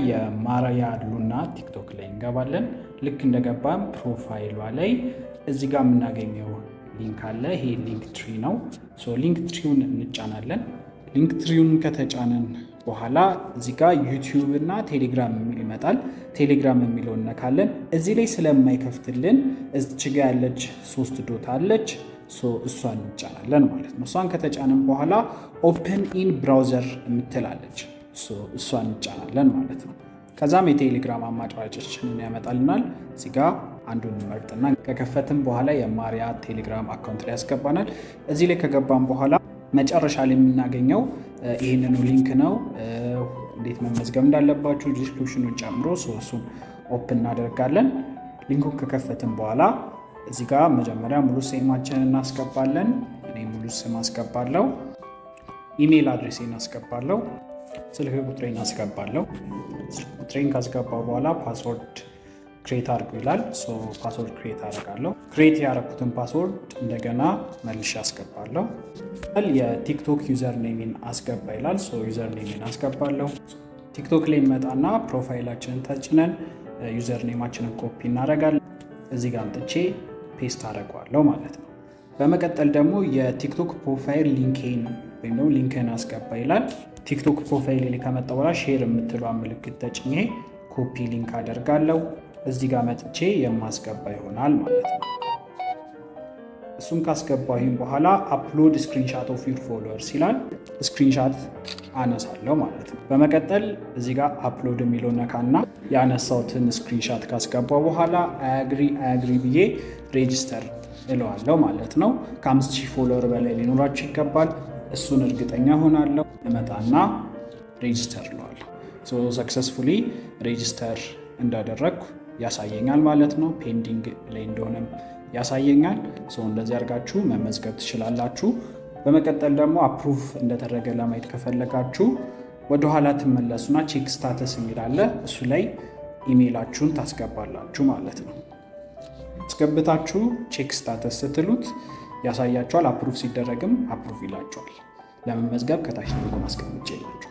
የማርያ ሉና ቲክቶክ ላይ እንገባለን። ልክ እንደገባን ፕሮፋይሏ ላይ እዚህ ጋር የምናገኘው ሊንክ አለ። ይሄ ሊንክ ትሪ ነው። ሊንክ ትሪውን እንጫናለን። ሊንክ ትሪውን ከተጫንን በኋላ እዚህ ጋር ዩቲዩብ እና ቴሌግራም የሚል ይመጣል። ቴሌግራም የሚለው እነካለን። እዚህ ላይ ስለማይከፍትልን እዚች ጋ ያለች 3 ዶት አለች። እሷን እንጫናለን ማለት ነው። እሷን ከተጫንን በኋላ ኦፕን ኢን ብራውዘር የምትላለች እሷን እንጫናለን ማለት ነው። ከዛም የቴሌግራም አማራጮችን ያመጣልናል። እዚህ ጋ አንዱን መርጥና ከከፈትም በኋላ የማርያ ቴሌግራም አካውንት ላይ ያስገባናል። እዚህ ላይ ከገባን በኋላ መጨረሻ ላይ የምናገኘው ይህንኑ ሊንክ ነው። እንዴት መመዝገብ እንዳለባችሁ ዲስክሪፕሽኑን ጨምሮ እሱን ኦፕን እናደርጋለን። ሊንኩን ከከፈትም በኋላ እዚህ ጋር መጀመሪያ ሙሉ ስማችንን እናስገባለን። እኔ ሙሉ ስም አስገባለሁ። ኢሜይል አድሬሴን አስገባለሁ። ስልክ ቁጥሬን አስገባለሁ። ስልክ ቁጥሬን ካስገባው በኋላ ፓስወርድ ክሬት አድርጉ ይላል። ፓስወርድ ክሬት አደርጋለሁ። ክሬት ያደረኩትን ፓስወርድ እንደገና መልሼ አስገባለሁ። የቲክቶክ ዩዘር ኔሚን አስገባ ይላል። ዩዘር ኔሚን አስገባለሁ። ቲክቶክ ላይ እንመጣና ፕሮፋይላችንን ተጭነን ዩዘር ኔማችንን ኮፒ እናደርጋለን። እዚህ ጋር አምጥቼ ፔስት አደርገዋለሁ ማለት ነው። በመቀጠል ደግሞ የቲክቶክ ፕሮፋይል ሊንኬን ወይም ደግሞ ሊንክን አስገባ ይላል። ቲክቶክ ፕሮፋይል ላይ ከመጣ በኋላ ሼር የምትለዋ ምልክት ተጭኜ ኮፒ ሊንክ አደርጋለሁ። እዚህ ጋር መጥቼ የማስገባ ይሆናል ማለት ነው። እሱም ካስገባሁኝ በኋላ አፕሎድ ስክሪንሻት ኦፍ ዩር ፎሎወርስ ይላል። ስክሪንሻት አነሳለሁ ማለት ነው። በመቀጠል እዚህ ጋር አፕሎድ የሚለው ነካና ያነሳሁትን ስክሪንሻት ካስገባው በኋላ አያግሪ ብዬ ሬጅስተር እለዋለሁ ማለት ነው። ከ5000 ፎሎወር በላይ ሊኖራችሁ ይገባል። እሱን እርግጠኛ ሆናለሁ። እመጣና ሬጅስተር እለዋለሁ። ሰክሰስፉሊ ሬጅስተር እንዳደረግኩ ያሳየኛል ማለት ነው። ፔንዲንግ ላይ እንደሆነም ያሳየኛል። እንደዚህ አድርጋችሁ መመዝገብ ትችላላችሁ። በመቀጠል ደግሞ አፕሩቭ እንደተደረገ ለማየት ከፈለጋችሁ ወደኋላ ትመለሱና ቼክ ስታተስ የሚል አለ። እሱ ላይ ኢሜይላችሁን ታስገባላችሁ ማለት ነው። አስገብታችሁ ቼክ ስታተስ ስትሉት ያሳያችኋል። አፕሩቭ ሲደረግም አፕሩቭ ይላችኋል። ለመመዝገብ ከታች ሊንኩን አስቀምጬላችሁ